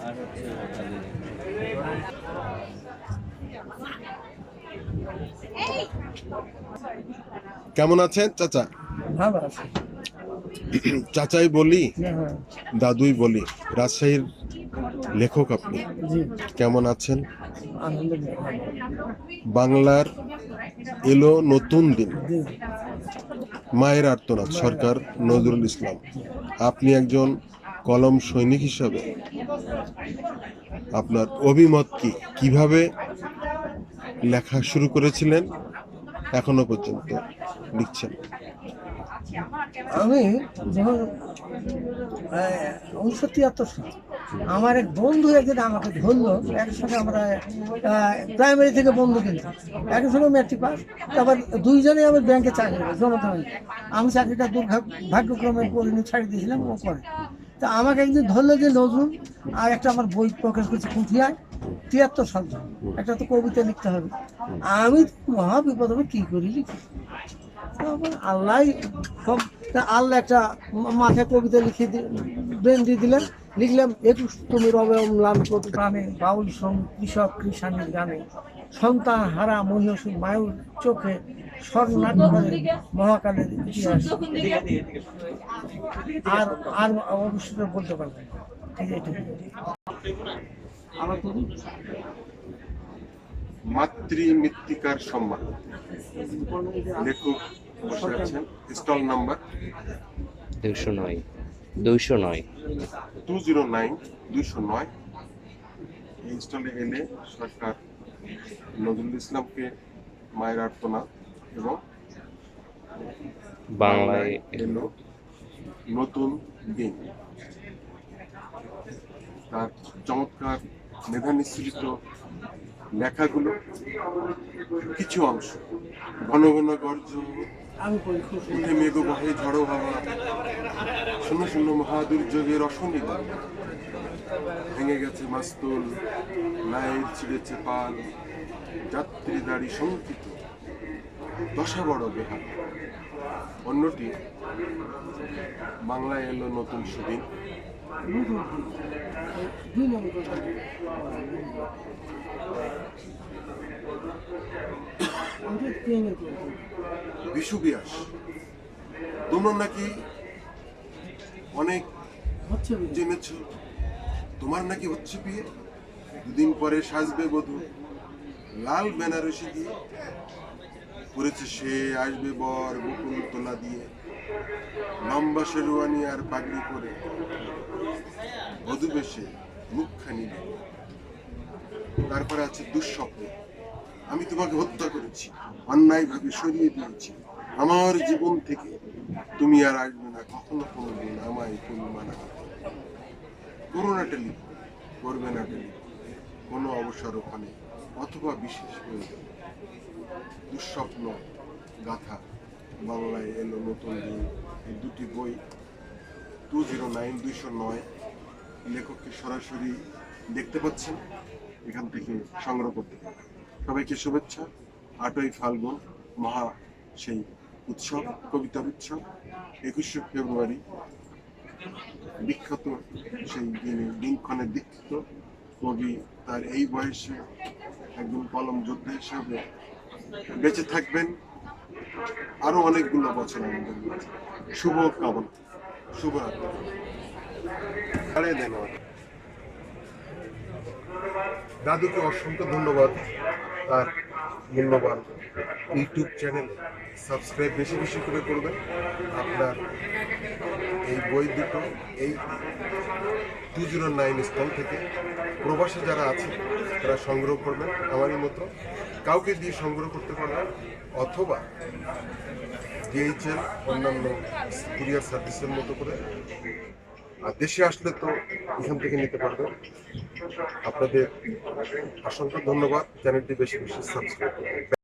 আর হচ্ছে ওখানে কেমন আছেন চাচা? ভালো আছে। চাচাই বলি, হ্যাঁ, দাদুই বলি, রাজশাহীর লেখক আপনি। জি, কেমন আছেন? আলহামদুলিল্লাহ ভালো। বাংলার এলো নতুন দিন, জি, মায়ের আর্তনাদ, সরকার নজরুল ইসলাম। আপনি একজন কলম সৈনিক হিসাবে আপনার অভিমত কি? কিভাবে লেখা শুরু করেছিলেন, এখনো পর্যন্ত লিখছেন? আমি যখন 1973 সাল আমার এক বন্ধু একদিন আমাকে ধরলো, একসাথে আমরা প্রাইমারি থেকে বন্ধু, কিন্তু একই সঙ্গে ম্যাট্রিক পাস। তারপর দুইজনেই আমি ব্যাংকে চাকরি করি, জনতা ব্যাংকে। আমি চাকরিটা ভাগ্যক্রমে করিনি, ছাড়ি দিয়েছিলাম, ও করে। তা আমাকে একদিন ধরলো যে নজরুল, আর একটা আমার বই প্রকাশ করছে পুঁথিয়ায়, 73 সাল, একটা তো কবিতা লিখতে হবে। আমি মহা বিপদ, আমি কী করি লিখি। আল্লাহ সব, আল্লাহ একটা মাথায় কবিতা লিখে ব্রেন দিয়ে দিলেন, লিখলাম 21 তুমি রবে অম্লান কত প্রাণে, বাউল সং কৃষক কৃষাণীর গানে, সন্তান হারা মহিষী মায়ুর চোখে, স্বর্ণাট করে মহাকালের ইতিহাস। আর আর অবশ্যই বলতে পারবেন। আবার তুমি মাতৃমৃত্তিকার সম্মান, লেখক বসে আছেন, স্টল নাম্বার 209 209 209। এই স্টলে এলে সরকার নজরুল ইসলামকে মায়ের আর্তনাদ এবং বাংলায় এলো নতুন দিন, তার চমৎকার মেধা নিঃসৃত লেখাগুলো কিছু অংশ। ঘন ঘন গর্জ আমি করি খুব উঠে মেঘ বহে ঝড়ো হাওয়া, শূন্য শূন্য মহাদুর্যোগের অশনি ভেঙে গেছে মাস্তুল, লাইট ছিঁড়েছে পাল, যাত্রী দাড়ি শঙ্কিত, দশা বড় বেহাল। অন্যটি বাংলায় এলো নতুন সুদিন, দুই নম্বর বিশু বিয়াস। তোমরা নাকি অনেক হচ্ছে জেনেছ, তোমার নাকি হচ্ছে বিয়ে, দুদিন পরে সাজবে বধূ, লাল বেনারসি দিয়ে পড়েছে সে, আসবে বর বকুল তোলা দিয়ে, লম্বা শেরওয়ানি আর পাগড়ি পরে, বধূ বেশে মুখখানি দিয়ে। তারপরে আছে দুঃস্বপ্ন, আমি তোমাকে হত্যা করেছি, অন্যায়ভাবে সরিয়ে দিয়েছি আমার জীবন থেকে, তুমি আর আসবে না কখনো কোনোদিন আমায় কোনো মানা করোনা টেলি করবে না টেলি, কোনো অবসর ওখানে অথবা বিশেষ প্রয়োজন। দুঃস্বপ্ন গাথা, বাংলায় এলো নতুন দিন, এই দুটি বই 209 209 লেখককে সরাসরি দেখতে পাচ্ছেন, এখান থেকে সংগ্রহ করতে পারেন। সবাইকে শুভেচ্ছা। 8ই ফাল্গুন মহা সেই উৎসব, কবিতার উৎসব। 21শে ফেব্রুয়ারি বিখ্যাত সেই দিনক্ষণে দীক্ষিত কবি তার এই বয়সে একজন কলম যোদ্ধা হিসাবে বেঁচে থাকবেন আরো অনেকগুলো বছর আমাদের মাঝে। শুভ কামনা, শুভরাত্রি। দাদুকে অসংখ্য ধন্যবাদ, তার মূল্যবান ইউটিউব চ্যানেলে সাবস্ক্রাইব বেশি বেশি করে করবেন। আপনার এই বই দুটো এই 209 স্টল থেকে প্রবাসী যারা আছে তারা সংগ্রহ করবেন, আমারই মতো কাউকে দিয়ে সংগ্রহ করতে পারবেন, অথবা ডিএইচএল অন্যান্য কুরিয়ার সার্ভিসের মতো করে। আর দেশে আসলে তো এখান থেকে নিতে পারবেন। আপনাদের অসংখ্য ধন্যবাদ। চ্যানেলটি বেশি বেশি সাবস্ক্রাইব করবেন।